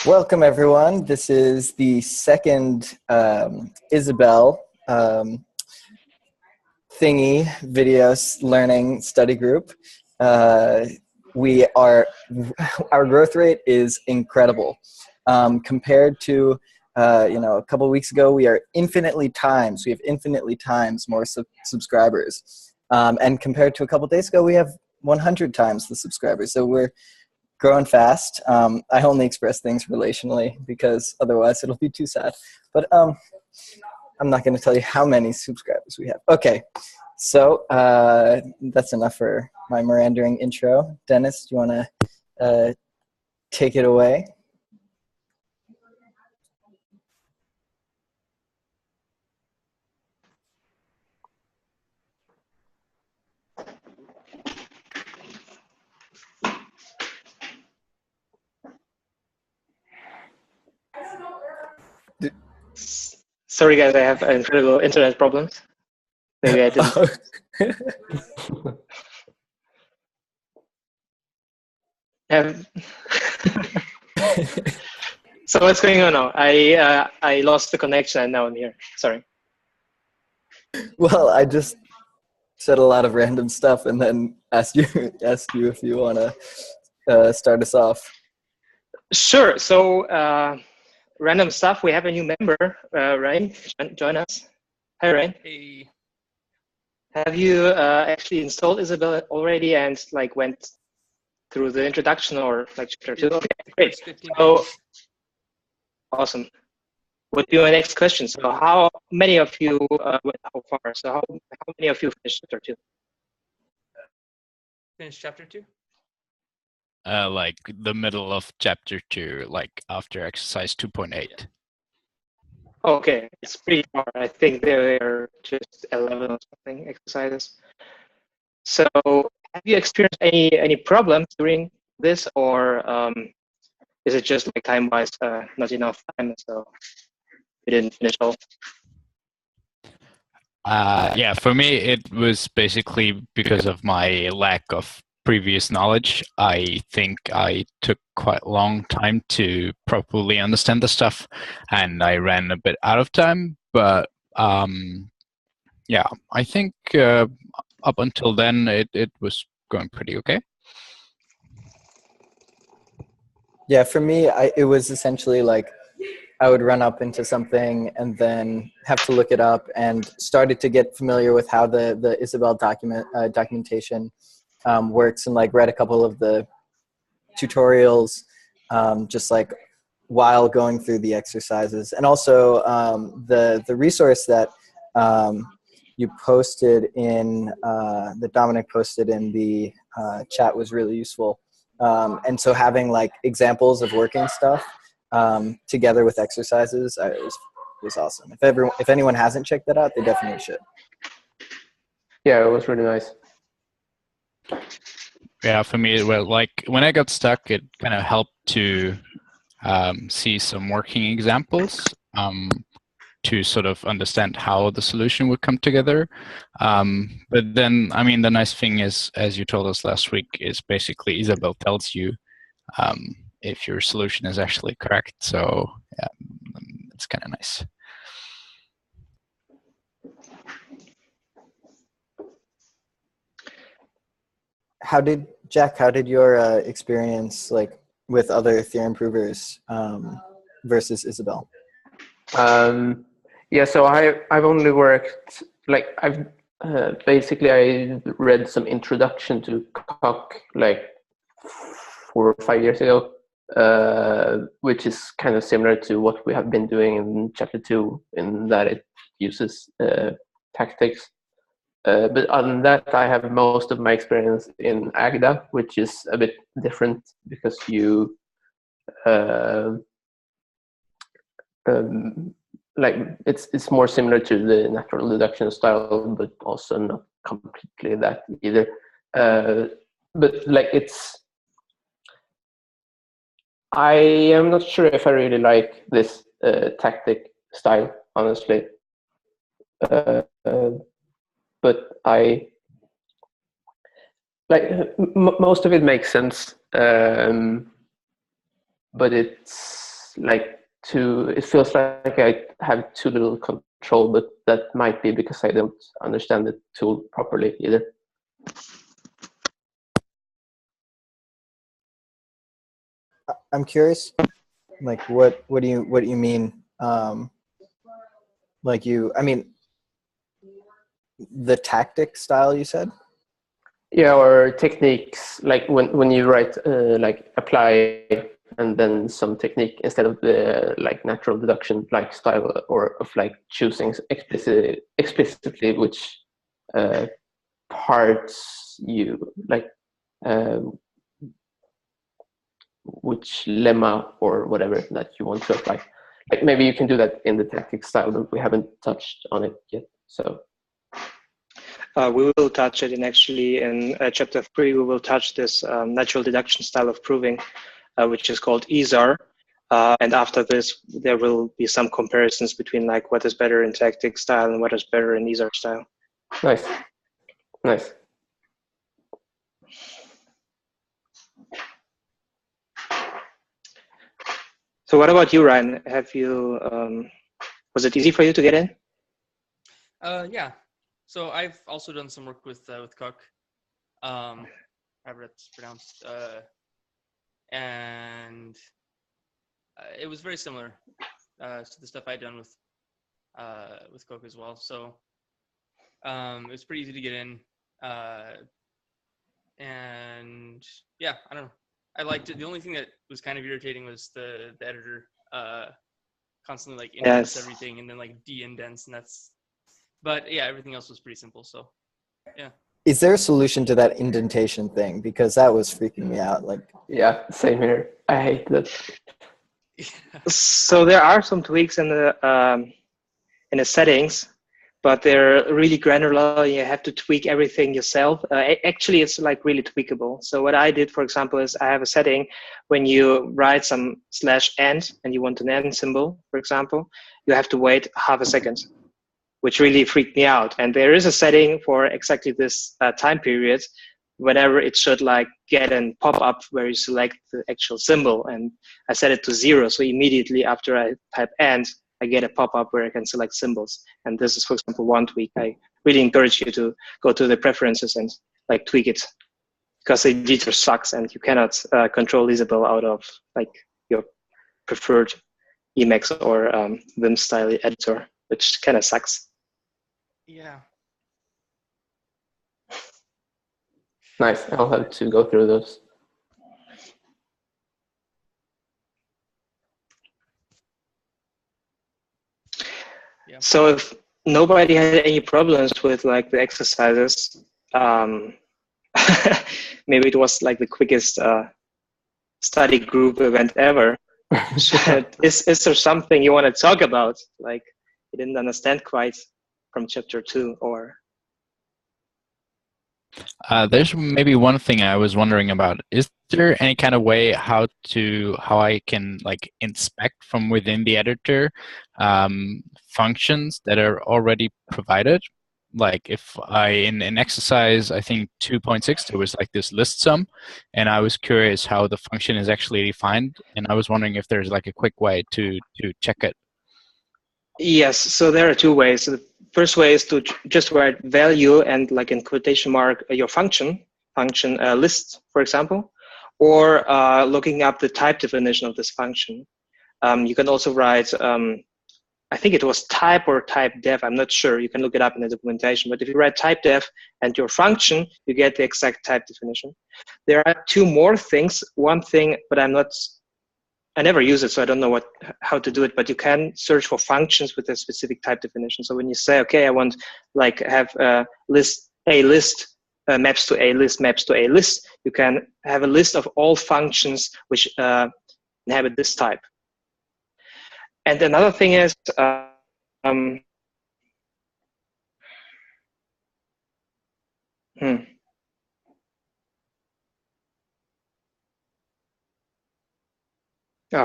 Welcome, everyone. This is the second Isabelle thingy videos learning study group. Our growth rate is incredible. Compared to a couple of weeks ago, we have infinitely times more subscribers. And compared to a couple of days ago, we have 100 times the subscribers. So we're growing fast. I only express things relationally because otherwise it'll be too sad. But I'm not going to tell you how many subscribers we have. Okay, so that's enough for my meandering intro. Dennis, do you want to take it away? Sorry guys, I have incredible internet problems. Maybe I didn't. So what's going on now? I lost the connection and now I'm here. Sorry. Well, I just said a lot of random stuff and then asked you if you want to start us off. Sure. So random stuff. We have a new member, Ryan. Join us. Hi, Ryan. Hey. Have you actually installed Isabelle already and went through the introduction or chapter 2? Okay, great. So awesome. Would be my next question. So how many of you went how far? So how many of you finished chapter 2? Finished chapter 2? Like the middle of chapter 2, like after exercise 2.8. Okay, it's pretty far. I think there are just 11 or something exercises. So have you experienced any problems during this, or is it just time-wise not enough time, so we didn't finish all? Yeah, for me it was basically because of my lack of previous knowledge. I think I took quite a long time to properly understand the stuff, and I ran a bit out of time. But yeah, I think up until then it was going pretty okay. Yeah, for me, it was essentially like I would run up into something and then have to look it up, and started to get familiar with how the Isabelle documentation works, and read a couple of the tutorials just while going through the exercises. And also the resource that you posted in that Dominic posted in the chat was really useful. And so having examples of working stuff together with exercises was awesome. If anyone hasn't checked that out, they definitely should. Yeah, it was really nice. Yeah, for me, well, when I got stuck, it kind of helped to see some working examples to sort of understand how the solution would come together. But then, I mean, the nice thing is, as you told us last week, is basically Isabelle tells you if your solution is actually correct. So yeah, it's kind of nice. How did your experience with other theorem provers versus Isabelle? Yeah, so I've only worked I've basically I read some introduction to Coq 4 or 5 years ago, which is kind of similar to what we have been doing in chapter 2, in that it uses tactics. But other than that, I have most of my experience in Agda, which is a bit different because you it's more similar to the natural deduction style, but also not completely that either. But I am not sure if I really like this tactic style, honestly. But I most of it makes sense, but it's like it feels like I have too little control, but that might be because I don't understand the tool properly either. I'm curious, like what do you mean? Like I mean, the tactic style you said? Yeah, or techniques, like when you write like apply and then some technique instead of the like natural deduction like style, or of like choosing explicitly which parts you like, which lemma or whatever that you want to apply. Like maybe you can do that in the tactic style, but we haven't touched on it yet. So we will touch it, and actually in chapter 3 we will touch this natural deduction style of proving, which is called ISAR. And after this, there will be some comparisons between like what is better in tactic style and what is better in ISAR style. Nice. So what about you, Ryan? Have you, was it easy for you to get in? Yeah. So I've also done some work with Cook, however it's pronounced, and it was very similar to the stuff I'd done with Cook as well. So it was pretty easy to get in, and yeah, I don't know. I liked it. The only thing that was kind of irritating was the editor constantly like indents everything and then like de-indents, and that's. But yeah, everything else was pretty simple. So yeah. Is there a solution to that indentation thing? Because that was freaking me out. Like, yeah, same here. I hate that. So there are some tweaks in the settings, but they're really granular. You have to tweak everything yourself. Actually, it's like really tweakable. So what I did, for example, is I have a setting when you write some /end and you want an end symbol, for example, you have to wait half a second, which really freaked me out. And there is a setting for exactly this time period, whenever it should like get a pop-up where you select the actual symbol. And I set it to 0. So immediately after I type end, I get a pop-up where I can select symbols. And this is, for example, one tweak. I really encourage you to go to the preferences and like tweak it, because the editor sucks and you cannot control Isabelle out of like your preferred Emacs or Vim style editor, which kind of sucks. Yeah. Nice. I'll have to go through those. Yeah. So if nobody had any problems with like the exercises, maybe it was like the quickest study group event ever. Is there something you want to talk about? Like you didn't understand quite from chapter 2, or? There's maybe one thing I was wondering about. Is there any kind of way how I can like inspect from within the editor functions that are already provided? Like if in exercise, I think 2.6, there was like this list sum, and I was curious how the function is actually defined, and I was wondering if there's like a quick way to check it. Yes, so there are 2 ways. The first way is to just write value and like in quotation mark your function list, for example, or looking up the type definition of this function. You can also write, I think it was type or type def, I'm not sure. You can look it up in the documentation. But if you write type def and your function, you get the exact type definition. There are 2 more things. One thing, but I never use it, so I don't know how to do it, but you can search for functions with a specific type definition. So when you say, okay, I want like have a list maps to a list, you can have a list of all functions which inhabit this type. And another thing is, I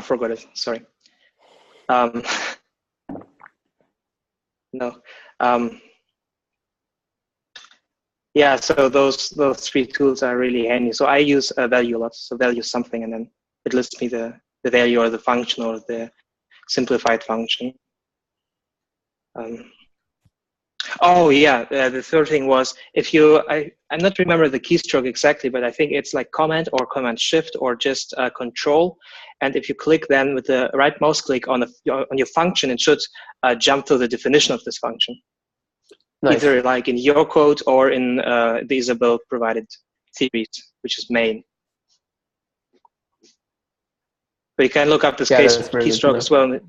forgot it. Sorry. No. Yeah. So those 3 tools are really handy. So I use value a lot. So value something, and then it lists me the the value or the function or the simplified function. Oh yeah, the third thing was if you, I'm not remember the keystroke exactly, but I think it's like Command or Command Shift or just Control. And if you click then with the right mouse click on your function, it should jump to the definition of this function. Nice. Either like in your code or in the Isabelle provided theories, which is main. But you can look up this keystroke as well in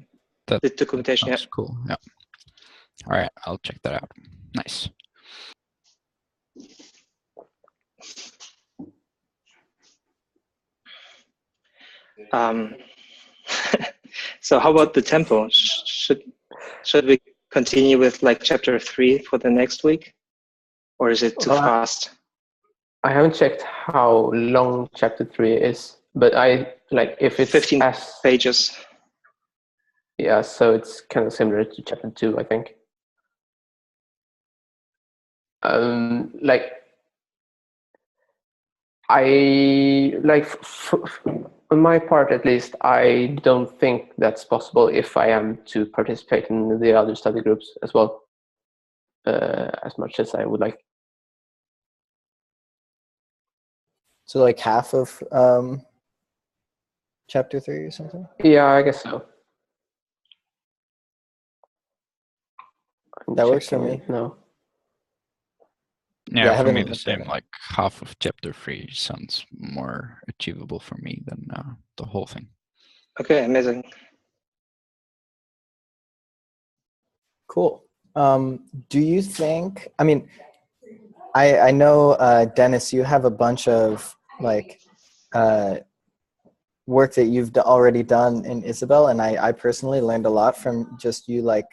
the documentation. That's cool. Yeah. All right, I'll check that out. Nice. So how about the tempo? Should we continue with like chapter 3 for the next week, or is it too fast? I haven't checked how long chapter 3 is, but I like if it's 15 pages. Yeah, so it's kind of similar to chapter 2, I think. Like I like on my part at least, I don't think that's possible if I am to participate in the other study groups as well, as much as I would like. So like half of chapter 3 or something? Yeah, I guess so. That works for me. No. Yeah, for me the same. Like half of chapter 3 sounds more achievable for me than the whole thing. Okay, amazing. Cool. Do you think? I mean, I know Dennis, you have a bunch of like work that you've already done in Isabelle, and I personally learned a lot from just you like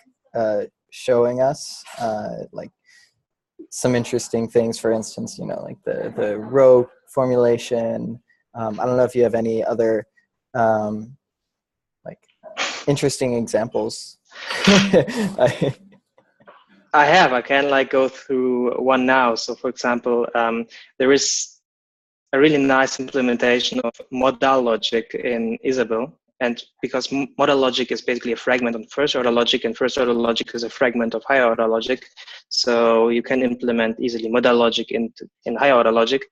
showing us like some interesting things. For instance, you know, like the row formulation. I don't know if you have any other like interesting examples. I have. I can like go through one now. So for example, there is a really nice implementation of Modal Logic in Isabelle. And because Modal Logic is basically a fragment of first order logic, and first order logic is a fragment of higher order logic. So you can implement easily Modal Logic in higher order logic.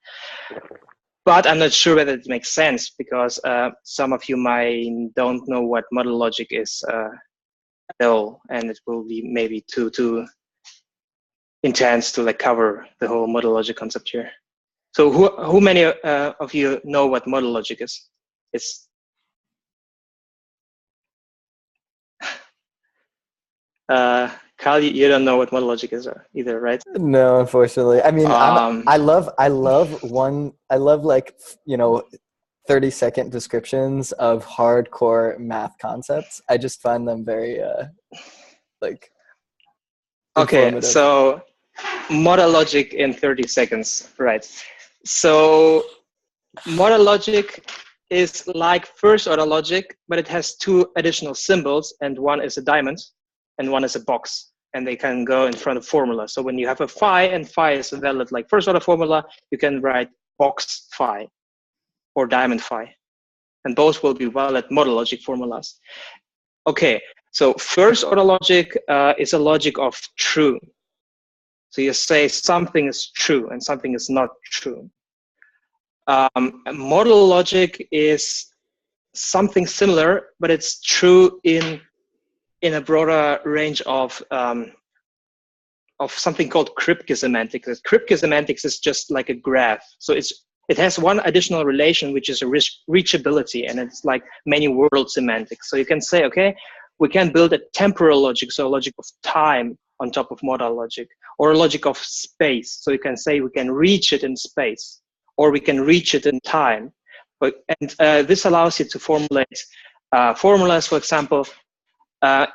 But I'm not sure whether it makes sense, because some of you might don't know what Modal Logic is at all, and it will be maybe too intense to like cover the whole Modal Logic concept here. So who many of you know what Modal Logic is? It's Carl, you don't know what Modal Logic is either, right? No, unfortunately. I mean, I love like, you know, 30-second descriptions of hardcore math concepts. I just find them very like okay, so Modal Logic in 30 seconds, right? So Modal Logic is like first order logic, but it has two additional symbols, and one is a diamond and one is a box, and they can go in front of formula. So when you have a phi, and phi is a valid like first order formula, you can write box phi or diamond phi, and both will be valid Modal Logic formulas. Okay, so first order logic is a logic of true. So you say something is true and something is not true. Modal logic is something similar, but it's true in a broader range of something called Kripke semantics. Kripke semantics is just like a graph. So it has one additional relation, which is a reachability, and it's like many world semantics. So you can say, okay, we can build a temporal logic, so a logic of time on top of modal logic, or a logic of space. So you can say we can reach it in space, or we can reach it in time. And this allows you to formulate formulas. For example,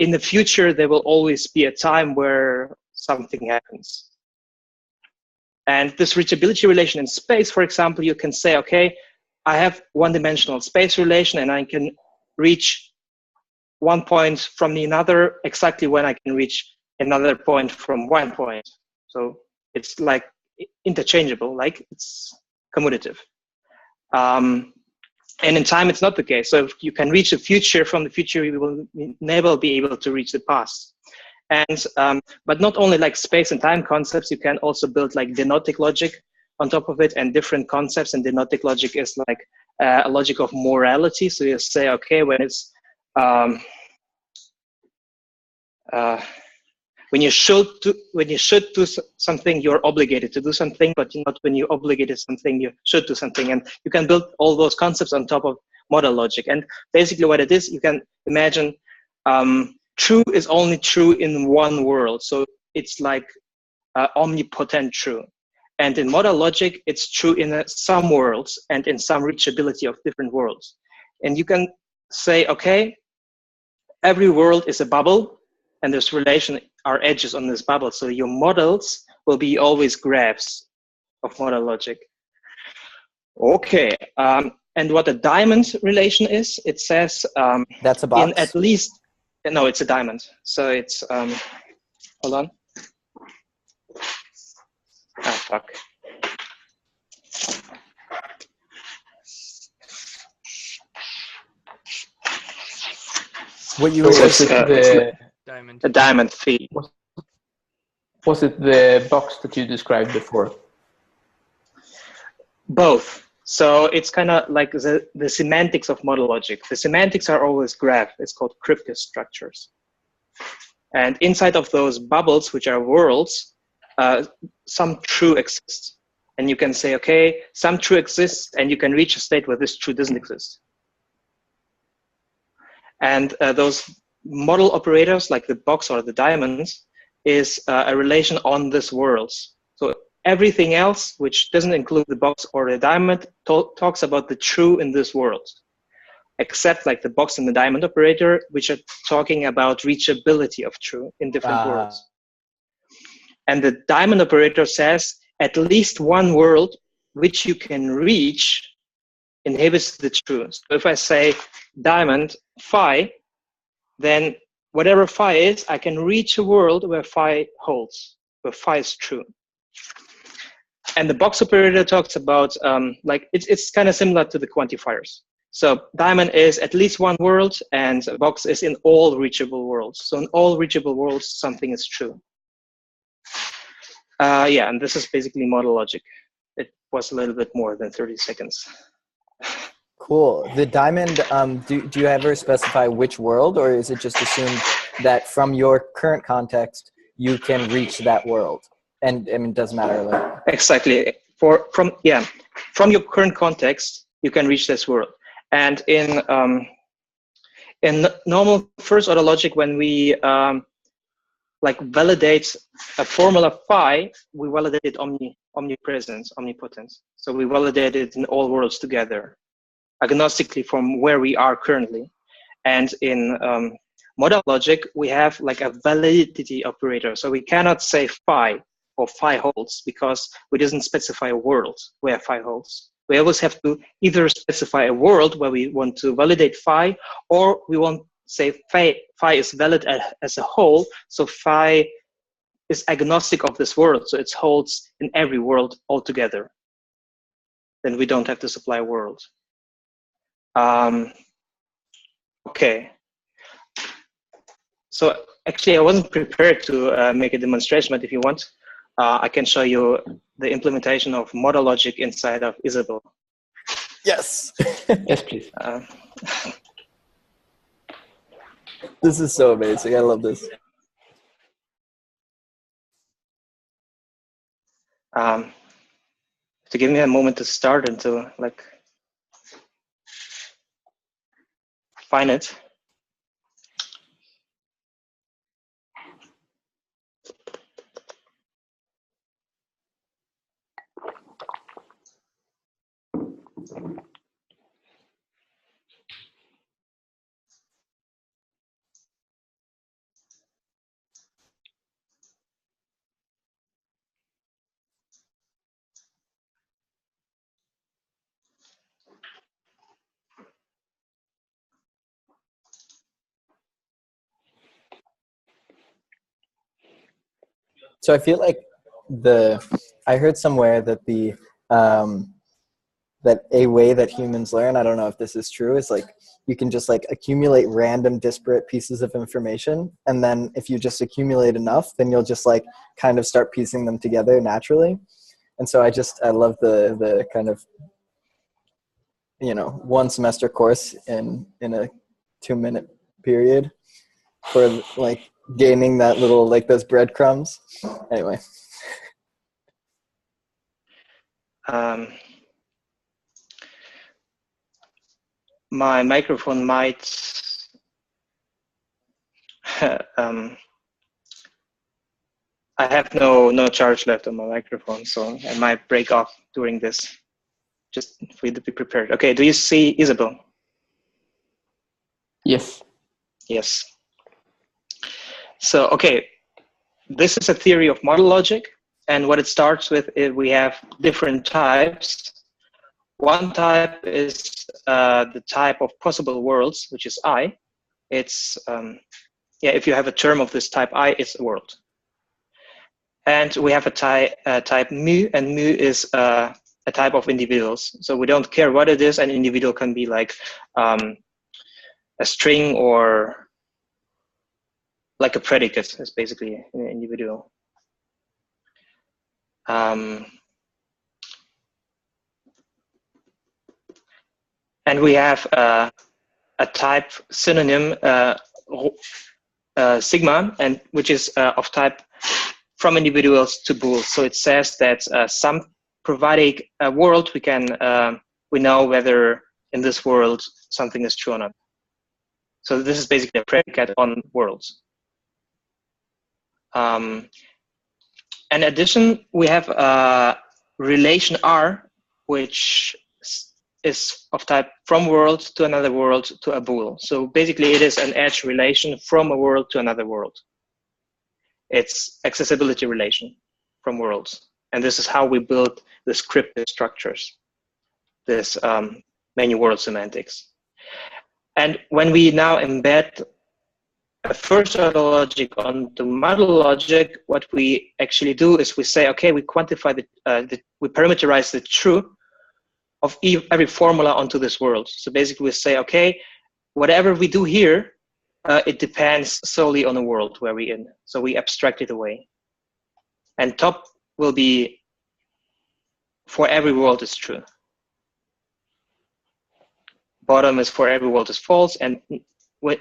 in the future, there will always be a time where something happens. And this reachability relation in space, for example, you can say, okay, I have one-dimensional space relation, and I can reach one point from another exactly when I can reach another point from one point. So it's like interchangeable, like it's commutative. And in time, it's not the case. So if you can reach the future, from the future, you will never be able to reach the past. And but not only like space and time concepts, you can also build like denotic logic on top of it, and different concepts. And denotic logic is like a logic of morality. So you say, okay, when it's when you should do something, you're obligated to do something, but not when you're obligated to something, you should do something. And you can build all those concepts on top of modal logic. And basically what it is, you can imagine true is only true in one world. So it's like omnipotent true. And in modal logic, it's true in some worlds and in some reachability of different worlds. And you can say, okay, every world is a bubble, and there's relation are edges on this bubble. So your models will be always graphs of modal logic. Okay, and what a diamond relation is, it says that's a box. In at least, no, it's a diamond. So it's, hold on. Ah, fuck. What you were diamond. A diamond fee. Was it the box that you described before? Both. So it's kind of like the semantics of modal logic. The semantics are always graph. It's called cryptic structures. And inside of those bubbles, which are worlds, some true exists. And you can say, okay, some true exists, and you can reach a state where this true doesn't exist. And those model operators, like the box or the diamonds, is a relation on this worlds. So everything else, which doesn't include the box or the diamond, talks about the true in this world, except like the box and the diamond operator, which are talking about reachability of true in different worlds. And the diamond operator says at least one world which you can reach inhibits the true. So if I say diamond phi, then whatever phi is, I can reach a world where phi holds, where phi is true. And the box operator talks about, like, it's kind of similar to the quantifiers. So diamond is at least one world, and box is in all reachable worlds. So in all reachable worlds, something is true. Yeah, and this is basically modal logic. It was a little bit more than 30 seconds. Cool. The diamond, do you ever specify which world, or is it just assumed that from your current context, you can reach that world? And I mean, it doesn't matter. Like. Exactly. From your current context, you can reach this world. And in normal first order logic, when we like validate a formula phi, we validate it omnipresence, omnipotence. So we validate it in all worlds together, agnostically from where we are currently. And in modal logic, we have like a validity operator. So we cannot say phi or phi holds because we didn't specify a world where phi holds. We always have to either specify a world where we want to validate phi, or we want to say phi is valid as a whole. So phi is agnostic of this world. So it holds in every world altogether. Then we don't have to supply a world. Okay. So actually, I wasn't prepared to make a demonstration, but if you want, I can show you the implementation of modal logic inside of Isabelle. Yes. Yes, please. This is so amazing. I love this. To give me a moment to start and to like find it. So I feel like I heard somewhere that the that a way that humans learn, I don't know if this is true, is like you can just like accumulate random disparate pieces of information, and then if you just accumulate enough, then you'll just like kind of start piecing them together naturally. And so I love the kind of, you know, 1 semester course in a 2-minute period for like gaining that little, like those breadcrumbs. Anyway. My microphone might I have no charge left on my microphone, so I might break off during this. Just for you to be prepared. Okay, do you see Isabelle? Yes. Yes. So, okay, this is a theory of modal logic, and what it starts with is we have different types. One type is the type of possible worlds, which is I. It's, if you have a term of this type I, it's a world. And we have a type mu, and mu is a type of individuals. So we don't care what it is. An individual can be like a string or like a predicate. It's basically an individual. And we have a type synonym sigma, and which is of type from individuals to bools. So it says that providing a world, we know whether in this world something is true or not. So this is basically a predicate on worlds. In addition, we have a relation R, which is of type from world to another world to a bool. So basically it is an edge relation from a world to another world. It's accessibility relation from worlds. And this is how we build the scripted structures, this many world semantics. And when we now embed a first order logic onto modal logic, what we actually do is we say, okay, we quantify we parameterize the true of every formula onto this world. So basically we say, okay, whatever we do here, it depends solely on the world where we're in. So we abstract it away. And top will be for every world is true. Bottom is for every world is false. And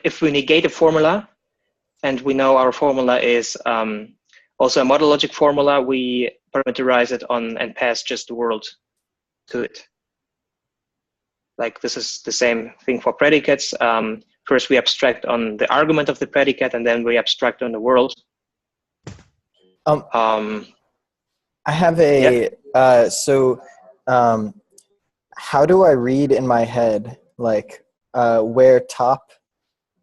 if we negate a formula, and we know our formula is also a modal logic formula, we parameterize it on and pass just the world to it. Like this is the same thing for predicates. First we abstract on the argument of the predicate, and then we abstract on the world. I have a, how do I read in my head, like where top,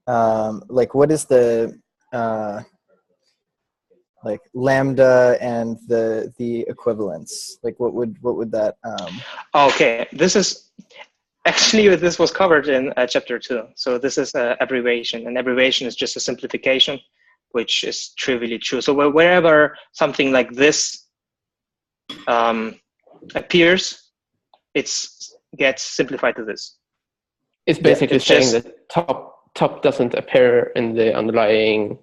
like what is the, like lambda and the equivalence? Like what would that? Okay, this was covered in chapter 2. So this is abbreviation, and abbreviation is just a simplification, which is trivially true. So wherever something like this appears, it gets simplified to this. It's basically saying that top doesn't appear in the underlying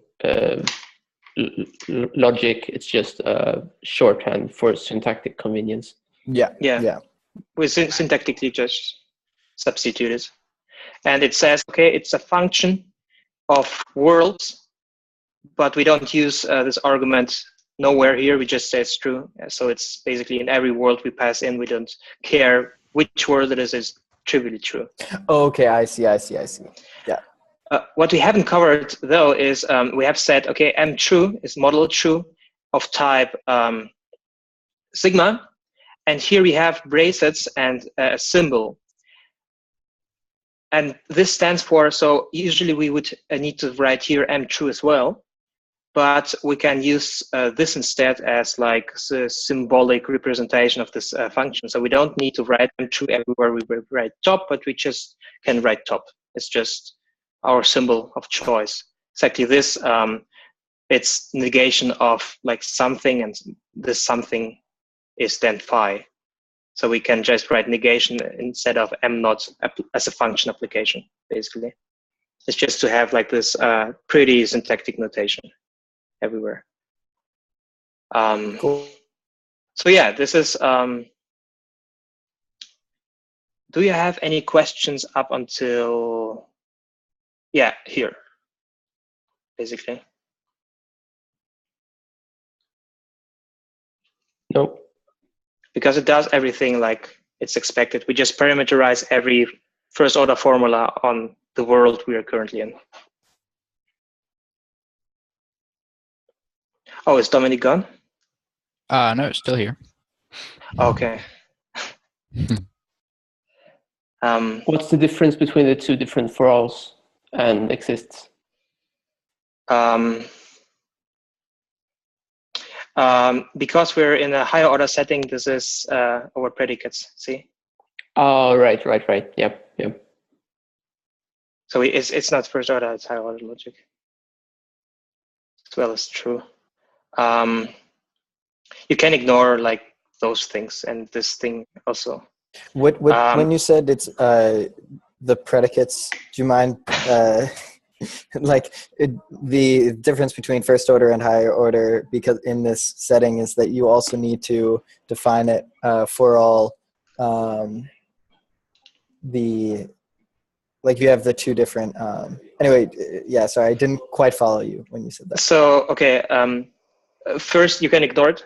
logic. It's just shorthand for syntactic convenience. Yeah. We syntactically just substitute it. And it says, okay, it's a function of worlds, but we don't use this argument nowhere here. We just say it's true. So it's basically in every world we pass in, we don't care which word it is trivially true. Oh, okay, I see. Yeah. What we haven't covered though is we have said, okay, M true is modal true of type sigma. And here we have brackets and a symbol. And this stands for, so usually we would need to write here M true as well, but we can use this instead as like a symbolic representation of this function. So we don't need to write M true everywhere we write top, but we just can write top. It's just our symbol of choice. Exactly this, it's negation of like something, and this something is then phi. So we can just write negation instead of m not as a function application, basically. It's just to have like this pretty syntactic notation everywhere. Cool. So yeah, this is, do you have any questions up until, yeah, here, basically? No. Because it does everything like it's expected. We just parameterize every first order formula on the world we are currently in. Oh, is Dominic gone? No, it's still here. Okay. What's the difference between the two different for alls and exists? Because we're in a higher order setting, this is our predicates, see? Oh, right. Yep. So it's not first order, it's higher order logic. As well as true. You can ignore like those things and this thing also. What when you said it's the predicates, do you mind the difference between first order and higher order, because in this setting is that you also need to define it for all you have the two different anyway, yeah, sorry, I didn't quite follow you when you said that. So okay, first you can ignore it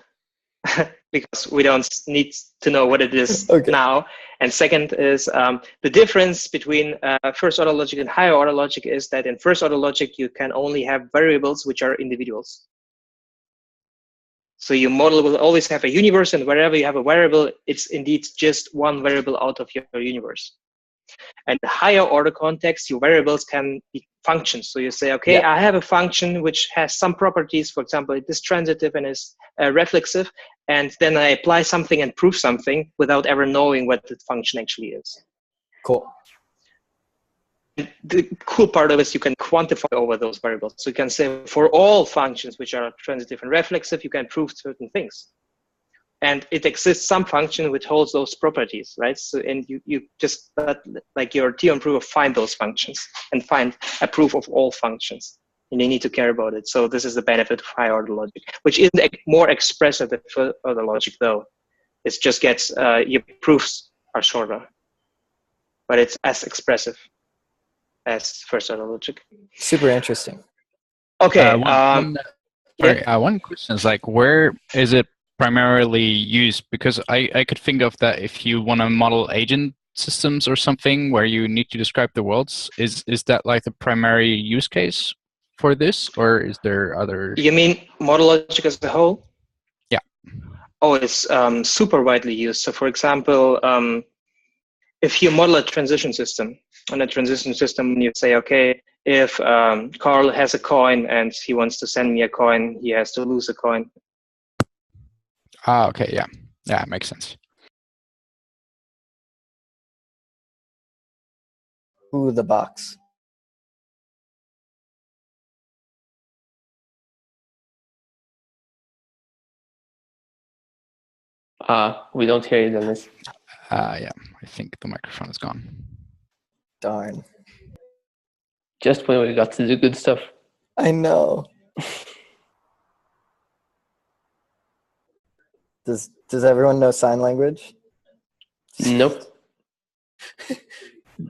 because we don't need to know what it is now. And second is the difference between first order logic and higher order logic is that in first order logic you can only have variables which are individuals. So your model will always have a universe, and wherever you have a variable, it's indeed just one variable out of your universe. And the higher order context, your variables can be functions. So you say, okay, yeah, I have a function which has some properties, for example, it is transitive and is reflexive, and then I apply something and prove something without ever knowing what the function actually is. Cool. The cool part of it is you can quantify over those variables. So you can say for all functions which are transitive and reflexive, you can prove certain things. And it exists some function which holds those properties, right? So, and you just like your theorem proof find those functions and find a proof of all functions, and you need to care about it. So this is the benefit of higher order logic, which isn't more expressive than first order logic though. It just gets your proofs are shorter, but it's as expressive as first order logic. Super interesting. Okay. One question is like, where is it primarily used? Because I could think of that if you want to model agent systems or something where you need to describe the worlds, is that like the primary use case for this, or is there other? You mean model logic as a whole? Yeah. Oh, it's super widely used. So for example, if you model a transition system, on a transition system, you say, okay, if Carl has a coin and he wants to send me a coin, he has to lose a coin. Ah, okay, yeah. Yeah, it makes sense. Ooh, the box. We don't hear you, Dennis. Yeah, I think the microphone is gone. Darn. Just when we got to the good stuff. I know. Does everyone know sign language? Nope.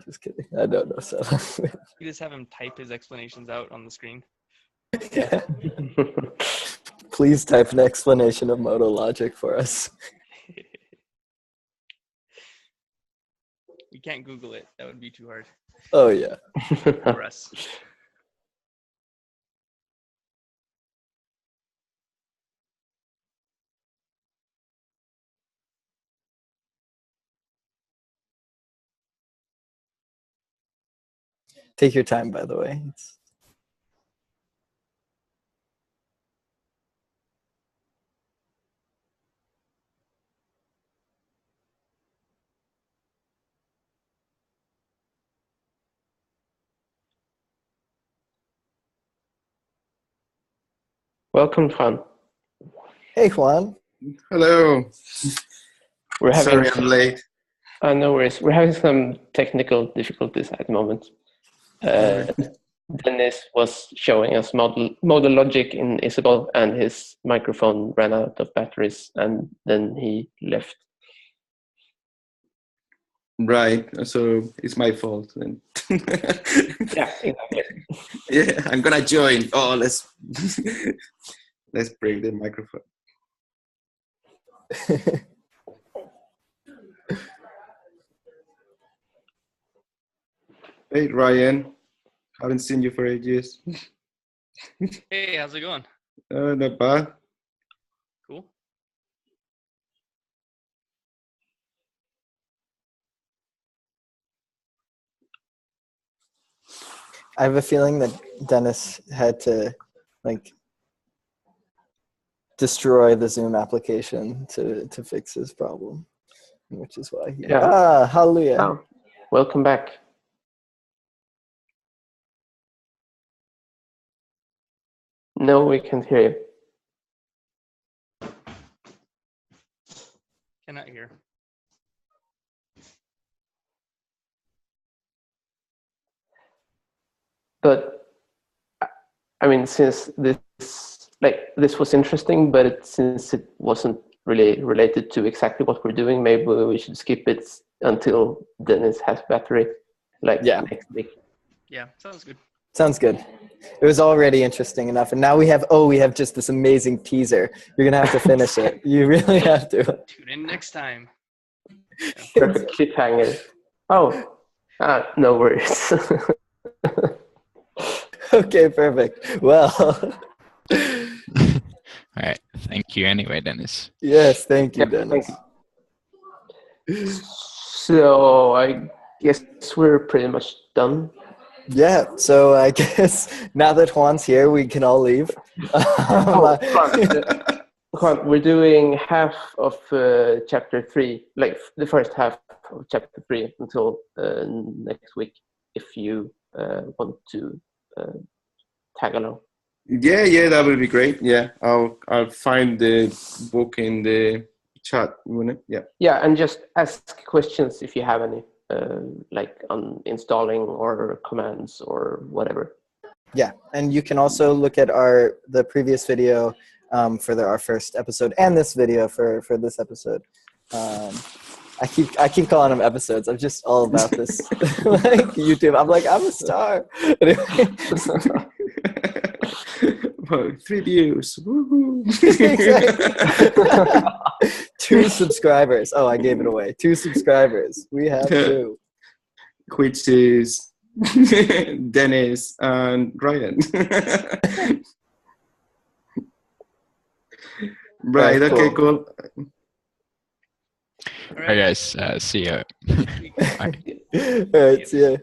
Just kidding. I don't know sign language. You just have him type his explanations out on the screen. Yeah. Please type an explanation of modal logic for us. You can't Google it. That would be too hard Oh, yeah. for us. Take your time, by the way. Welcome, Juan. Hey, Juan. Hello. We're having Sorry, I'm late. no worries. We're having some technical difficulties at the moment. Dennis was showing us Modal Logic in Isabelle, and his microphone ran out of batteries, and then he left. Right, so it's my fault then. Yeah, exactly. Yeah, I'm gonna join. Oh, let's break the microphone. Hey, Ryan. Haven't seen you for ages. Hey, how's it going? Not bad. Cool. I have a feeling that Dennis had to like destroy the Zoom application to fix his problem, which is why he hallelujah. Oh, welcome back. No, we can't hear you. Cannot hear. But I mean, since this was interesting, but since it wasn't really related to exactly what we're doing, maybe we should skip it until Dennis has battery, next week. Yeah, sounds good. Sounds good. It was already interesting enough, and now we have just this amazing teaser. You're gonna have to finish it. You really have to. Tune in next time. Perfect cliffhanger. Oh, no worries. Okay, perfect. Well. All right. Thank you anyway, Dennis. Yes, thank you, Dennis. So I guess we're pretty much done. Yeah, so I guess now that Juan's here, we can all leave. Juan, we're doing half of chapter 3, like the first half of chapter 3 until next week, if you want to tag along. Yeah, that would be great. Yeah, I'll find the book in the chat, wouldn't it? Yeah. Yeah, and just ask questions if you have any, like on installing or commands or whatever. Yeah, and you can also look at the previous video for our first episode and this video for this episode. I keep calling them episodes. I'm just all about this like YouTube. I'm like, I'm a star. Anyway. 3 views. Woohoo. 2 subscribers. Oh, I gave it away. 2 subscribers. We have 2. Which is Dennis and Ryan. Right, okay, cool. All right, guys. See you. All right, see ya.